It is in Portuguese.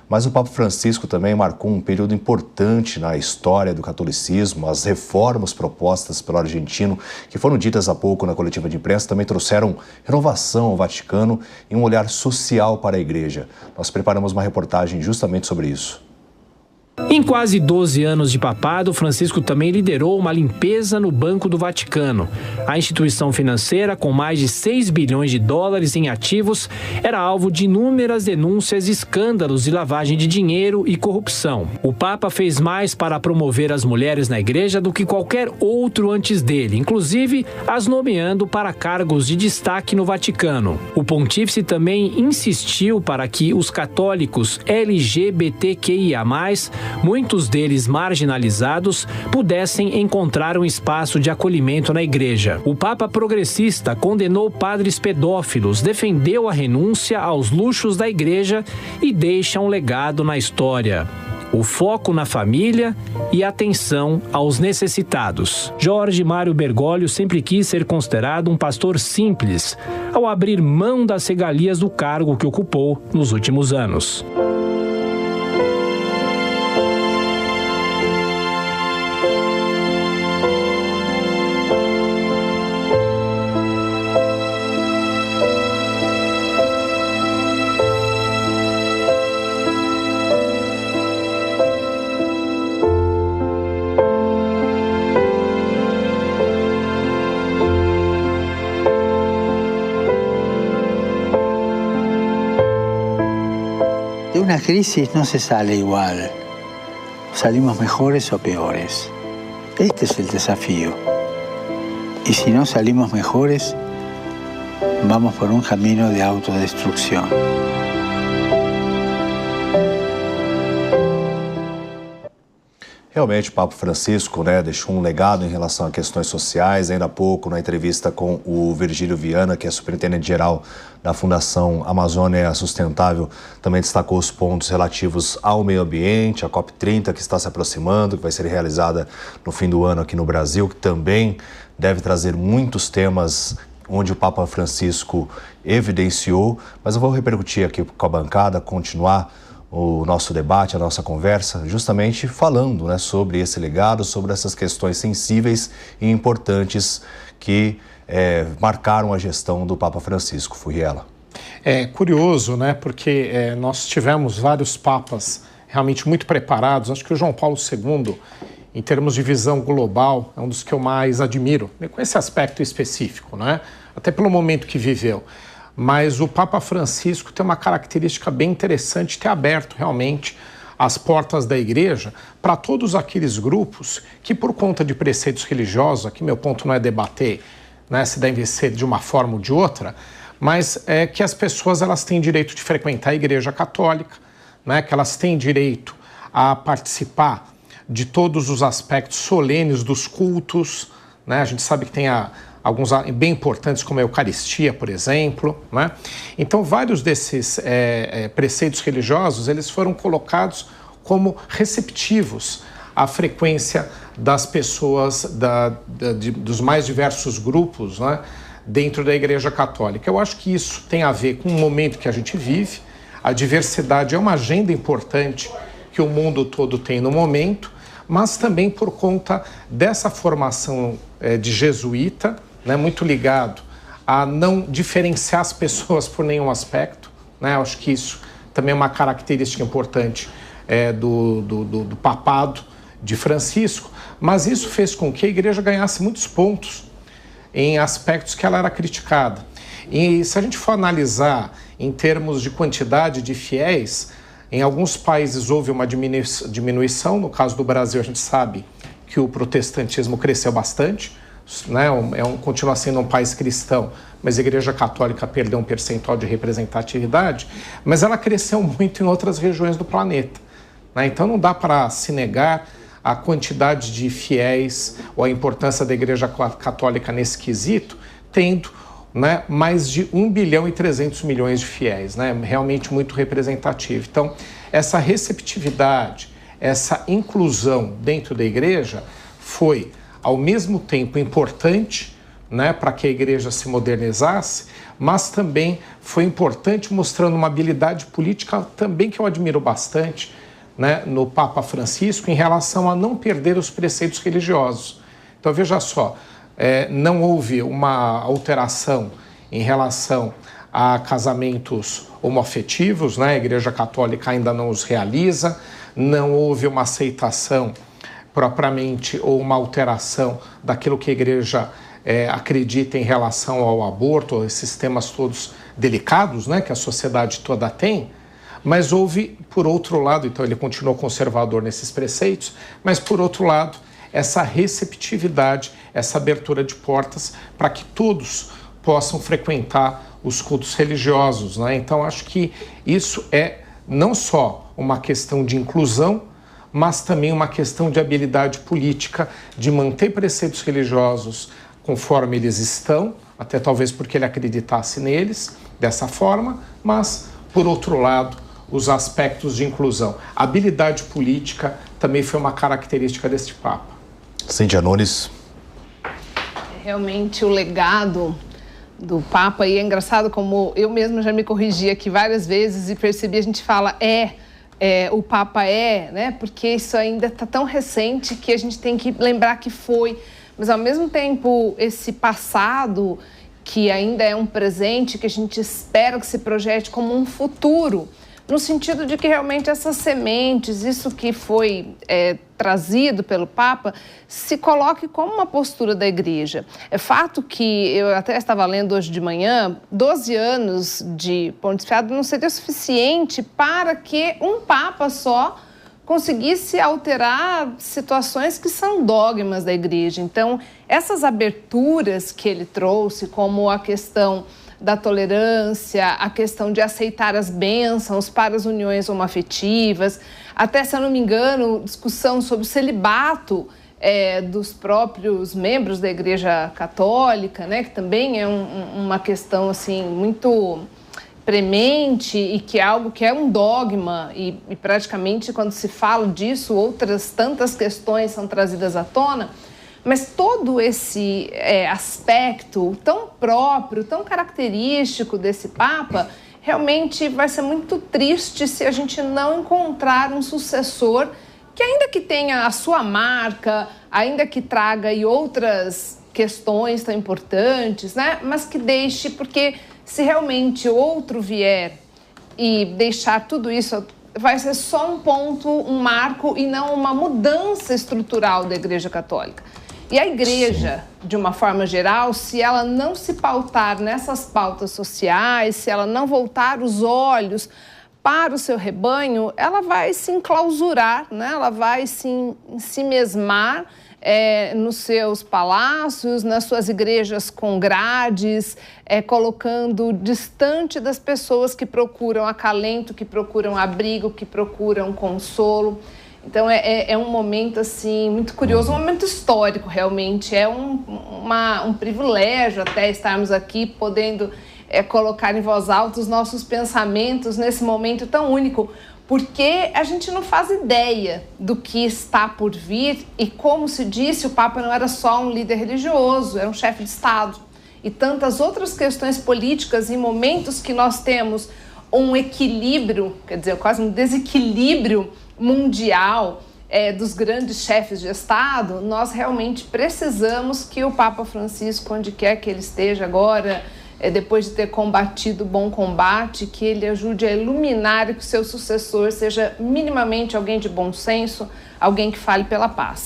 Mas o Papa Francisco também marcou um período importante na história do catolicismo. As reformas propostas pelo argentino, que foram ditas há pouco na coletiva de imprensa, também trouxeram renovação ao Vaticano e um olhar social para a Igreja. Nós preparamos uma reportagem justamente sobre isso. Em quase 12 anos de papado, Francisco também liderou uma limpeza no Banco do Vaticano. A instituição financeira, com mais de 6 bilhões de dólares em ativos, era alvo de inúmeras denúncias e escândalos de lavagem de dinheiro e corrupção. O Papa fez mais para promover as mulheres na igreja do que qualquer outro antes dele, inclusive as nomeando para cargos de destaque no Vaticano. O pontífice também insistiu para que os católicos LGBTQIA+, muitos deles marginalizados, pudessem encontrar um espaço de acolhimento na igreja. O Papa progressista condenou padres pedófilos, defendeu a renúncia aos luxos da igreja e deixa um legado na história: o foco na família e atenção aos necessitados. Jorge Mário Bergoglio sempre quis ser considerado um pastor simples, ao abrir mão das regalias do cargo que ocupou nos últimos anos. De una crisis no se sale igual, salimos mejores o peores. Este es el desafío. Y si no salimos mejores, vamos por un camino de autodestrucción. Realmente, o Papa Francisco, deixou um legado em relação a questões sociais. Ainda há pouco, na entrevista com o Virgílio Viana, que é superintendente-geral da Fundação Amazônia Sustentável, também destacou os pontos relativos ao meio ambiente, a COP30 que está se aproximando, que vai ser realizada no fim do ano aqui no Brasil, que também deve trazer muitos temas onde o Papa Francisco evidenciou. Mas eu vou repercutir aqui com a bancada, continuar o nosso debate, a nossa conversa, justamente falando sobre esse legado, sobre essas questões sensíveis e importantes que marcaram a gestão do Papa Francisco. Furriela. É curioso, porque nós tivemos vários papas realmente muito preparados. Acho que o João Paulo II, em termos de visão global, é um dos que eu mais admiro, com esse aspecto específico, até pelo momento que viveu. Mas o Papa Francisco tem uma característica bem interessante de ter aberto realmente as portas da igreja para todos aqueles grupos que, por conta de preceitos religiosos, aqui meu ponto não é debater se deve ser de uma forma ou de outra, mas é que as pessoas elas têm direito de frequentar a igreja católica, que elas têm direito a participar de todos os aspectos solenes dos cultos, A gente sabe que tem alguns bem importantes, como a Eucaristia, por exemplo, Então, vários desses preceitos religiosos, eles foram colocados como receptivos à frequência das pessoas dos mais diversos grupos, dentro da Igreja Católica. Eu acho que isso tem a ver com o momento que a gente vive. A diversidade é uma agenda importante que o mundo todo tem no momento, mas também por conta dessa formação de jesuíta, muito ligado a não diferenciar as pessoas por nenhum aspecto. Acho que isso também é uma característica importante do papado de Francisco, mas isso fez com que a igreja ganhasse muitos pontos em aspectos que ela era criticada. E se a gente for analisar em termos de quantidade de fiéis, em alguns países houve uma diminuição. No caso do Brasil, a gente sabe que o protestantismo cresceu bastante, continua sendo um país cristão, mas a Igreja Católica perdeu um percentual de representatividade, mas ela cresceu muito em outras regiões do planeta. Então não dá para se negar a quantidade de fiéis ou a importância da Igreja Católica nesse quesito, tendo mais de 1 bilhão e 300 milhões de fiéis, realmente muito representativo. Então, essa receptividade, essa inclusão dentro da igreja foi, ao mesmo tempo, importante para que a igreja se modernizasse, mas também foi importante, mostrando uma habilidade política também que eu admiro bastante, né, no Papa Francisco, em relação a não perder os preceitos religiosos. Então, veja só, não houve uma alteração em relação a casamentos homoafetivos, né? A Igreja Católica ainda não os realiza, não houve uma aceitação propriamente ou uma alteração daquilo que a Igreja acredita em relação ao aborto, esses temas todos delicados, né, que a sociedade toda tem, mas houve, por outro lado, então ele continuou conservador nesses preceitos, mas por outro lado, essa receptividade, essa abertura de portas para que todos possam frequentar os cultos religiosos, né? Então, acho que isso é não só uma questão de inclusão, mas também uma questão de habilidade política, de manter preceitos religiosos conforme eles estão, até talvez porque ele acreditasse neles dessa forma, mas, por outro lado, os aspectos de inclusão. A habilidade política também foi uma característica deste Papa. Cíntia Nunes. Realmente o legado do Papa, e é engraçado como eu mesma já me corrigi aqui várias vezes e percebi, a gente fala o Papa né? Porque isso ainda está tão recente que a gente tem que lembrar que foi, mas ao mesmo tempo esse passado que ainda é um presente, que a gente espera que se projete como um futuro, no sentido de que realmente essas sementes, isso que foi trazido pelo Papa, se coloque como uma postura da Igreja. É fato que, eu até estava lendo hoje de manhã, 12 anos de pontificado não seria suficiente para que um Papa só conseguisse alterar situações que são dogmas da Igreja. Então, essas aberturas que ele trouxe, como a questão da tolerância, a questão de aceitar as bênçãos para as uniões homoafetivas, até, se eu não me engano, discussão sobre o celibato dos próprios membros da Igreja Católica, né, que também é uma questão assim, muito premente e que é algo que é um dogma e praticamente quando se fala disso, outras tantas questões são trazidas à tona. Mas todo esse aspecto tão próprio, tão característico desse Papa, realmente vai ser muito triste se a gente não encontrar um sucessor que, ainda que tenha a sua marca, ainda que traga aí outras questões tão importantes, né? Mas que deixe, porque se realmente outro vier e deixar tudo isso, vai ser só um ponto, um marco e não uma mudança estrutural da Igreja Católica. E a Igreja, de uma forma geral, se ela não se pautar nessas pautas sociais, se ela não voltar os olhos para o seu rebanho, ela vai se enclausurar, né? Ela vai se mesmar nos seus palácios, nas suas igrejas com grades, colocando distante das pessoas que procuram acalento, que procuram abrigo, que procuram consolo. Então, é um momento, assim, muito curioso, um momento histórico, realmente. É um privilégio até estarmos aqui, podendo colocar em voz alta os nossos pensamentos nesse momento tão único, porque a gente não faz ideia do que está por vir e, como se disse, o Papa não era só um líder religioso, era um chefe de Estado. E tantas outras questões políticas em momentos que nós temos um equilíbrio, quer dizer, quase um desequilíbrio mundial dos grandes chefes de Estado, nós realmente precisamos que o Papa Francisco, onde quer que ele esteja agora, depois de ter combatido o bom combate, que ele ajude a iluminar e que o seu sucessor seja minimamente alguém de bom senso, alguém que fale pela paz.